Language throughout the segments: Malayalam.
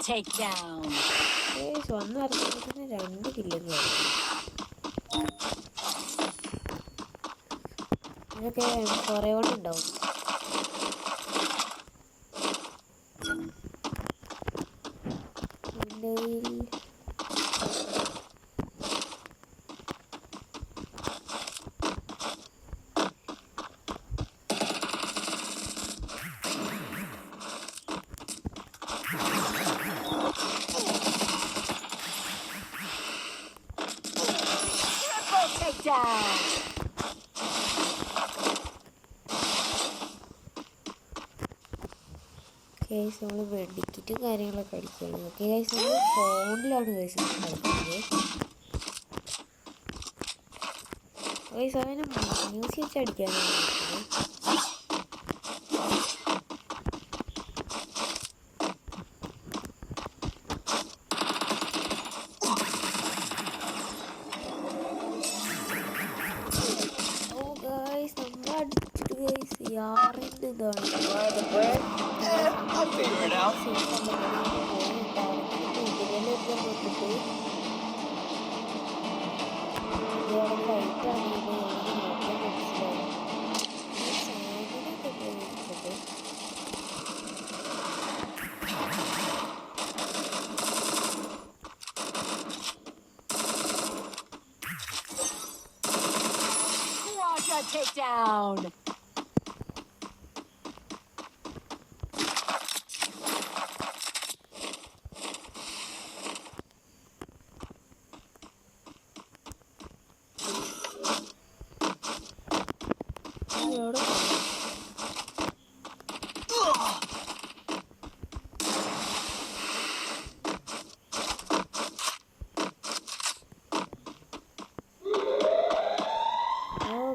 Takedown. വന്ന് ഇറങ്ങുന്നതിന് 2 കില്ല് ഇതൊക്കെ കുറേ കൊണ്ട് ഉണ്ടാവും. കേസ് നമ്മൾ വെടിക്കിറ്റും കാര്യങ്ങളൊക്കെ അടിക്കുകയാണ്. ഓക്കെ കേസ് നമ്മൾ ഫോണിലാണ് കേസ് കളിക്കുന്നത്. കേസ് അവന് മ്യൂസിക് വെച്ച് അടിക്കാനാണ് നോക്കുന്നത്. യാറിൻ്റെ ഇതാണ് Takedown.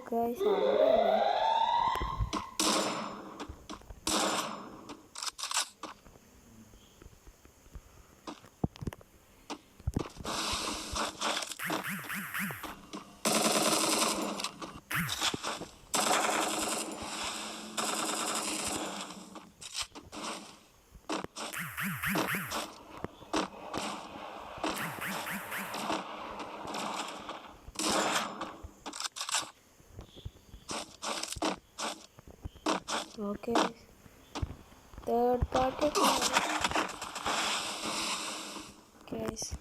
guys, okay, third party guys.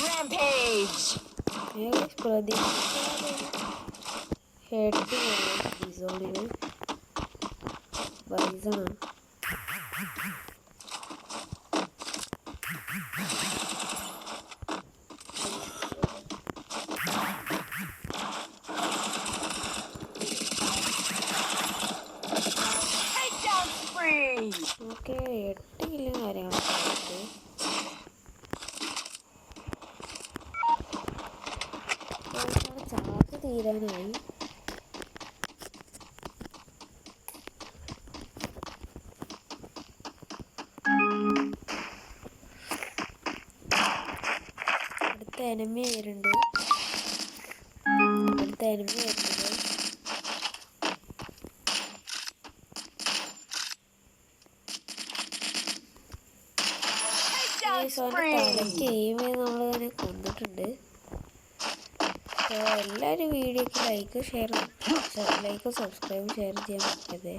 Rampage. Yes, head to Bizonil Bison. Takedown spree. Okay, 8 killing കാര്യങ്ങളൊക്കെ ചാർജ് തീരാനായി. അടുത്ത എനിമി വരുന്നുണ്ട്. തലയ്ക്ക് എയിം ചെയ്ത് നമ്മളിങ്ങനെ കൊന്നിട്ടുണ്ട്. എല്ലാവരും വീഡിയോക്ക് ലൈക്കും സബ്സ്ക്രൈബും ഷെയർ ചെയ്യാൻ പറ്റരുത്.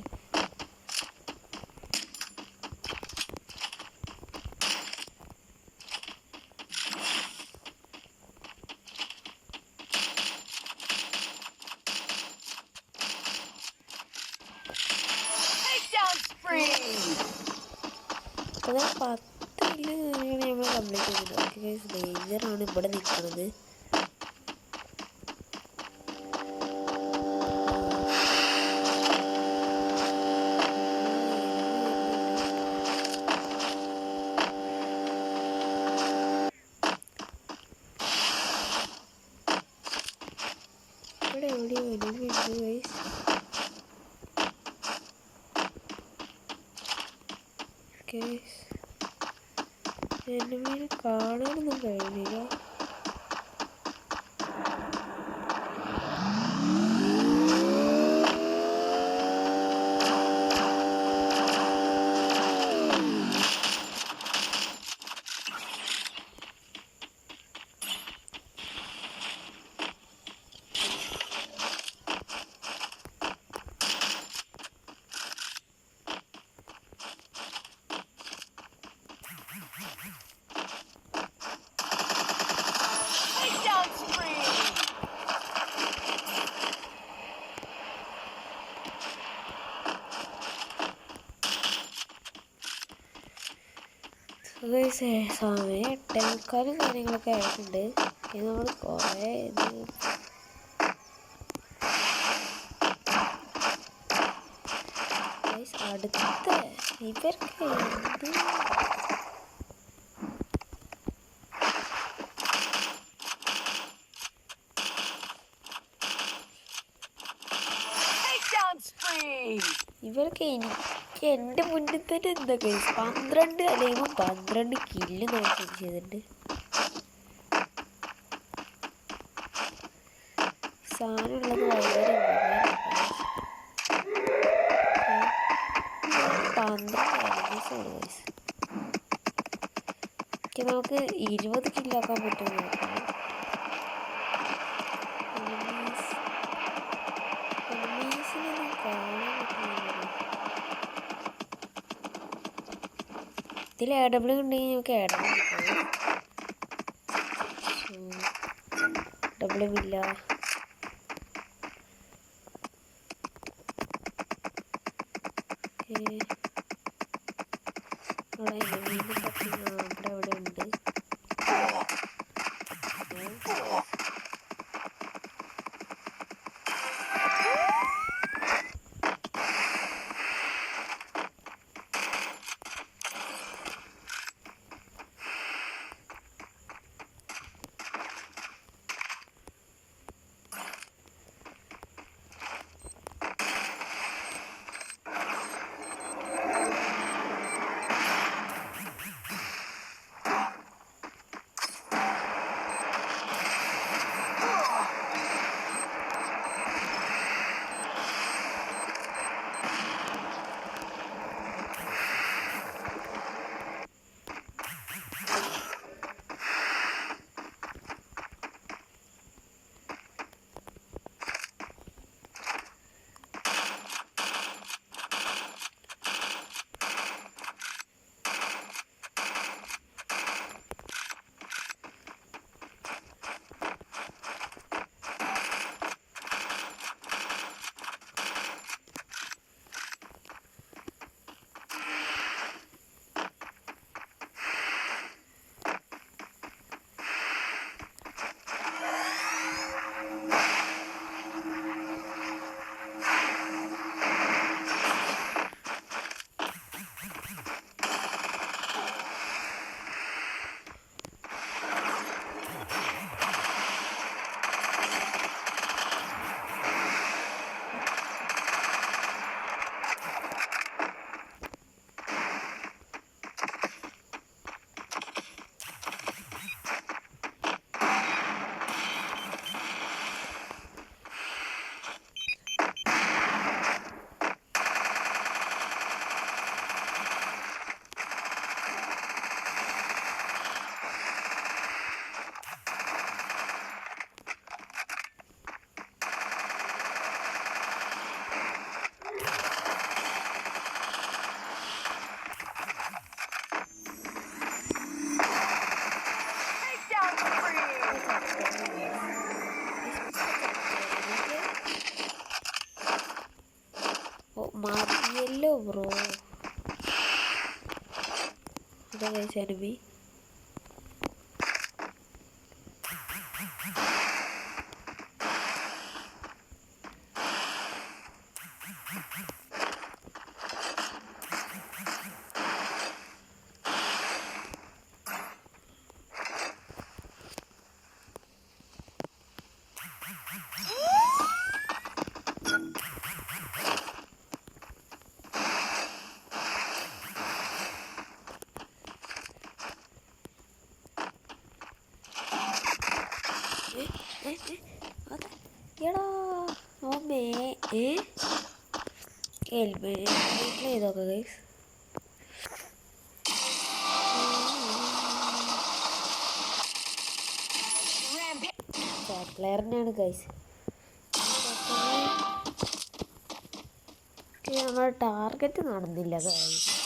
അപ്പോൾ 10 കില്ല് നമ്മൾ കംപ്ലീറ്റ് ചെയ്തിട്ടുണ്ട്. ഓക്കെ ഗൈസ്, ഡേഞ്ചറാണ് ഇവിടെ നിൽക്കുന്നത്. ഇവിടെ എവിടെയോ എനിമിയുണ്ട് ഗൈസ്. ഗൈസ് എനിമീനെ കാണാനൊന്നും കഴിയുന്നില്ല. Takedown spree! സമയം 8:45 കാര്യങ്ങളൊക്കെ ആയിട്ടുണ്ട്. ഇത് നമ്മൾ കുറേ അടുത്ത ഇവർക്ക് എന്ത് Takedown spree! ഇവർക്ക് എനിക്ക് എൻ്റെ മുന്നിൽ തന്നെ എന്താ കേസ് 12 അല്ലെങ്കിൽ 12 കില്ല് നോക്കി ചെയ്തിട്ടുണ്ട്. സാധനമുള്ളത് വളരെ 12 എനിമീസാണ് ഗൈസ്. നമുക്ക് 20 കില്ലാക്കാൻ പറ്റുമെന്ന് നോക്കാം. എനിമീസിനൊന്നും കാണാൻ പറ്റുന്നില്ല. ഇതിൽ AW ഉണ്ടെങ്കിൽ നമുക്ക് AW ഡബ്ല്യൂ ഇല്ല. അവിടെ എനിമീനെ പറ്റി അവിടെ അവിടെ ഉണ്ട്. മതിയല്ലോ ബ്രോ. ഇതാ ഗൈസ് എനിമി. എടാ ഓമേ ചെയ്തോക്കെ ഗൈസ്. പ്ലെയറിനാണ് ഗൈസ്. നമ്മുടെ ടാർഗറ്റ് കാണുന്നില്ല ഗൈസ്.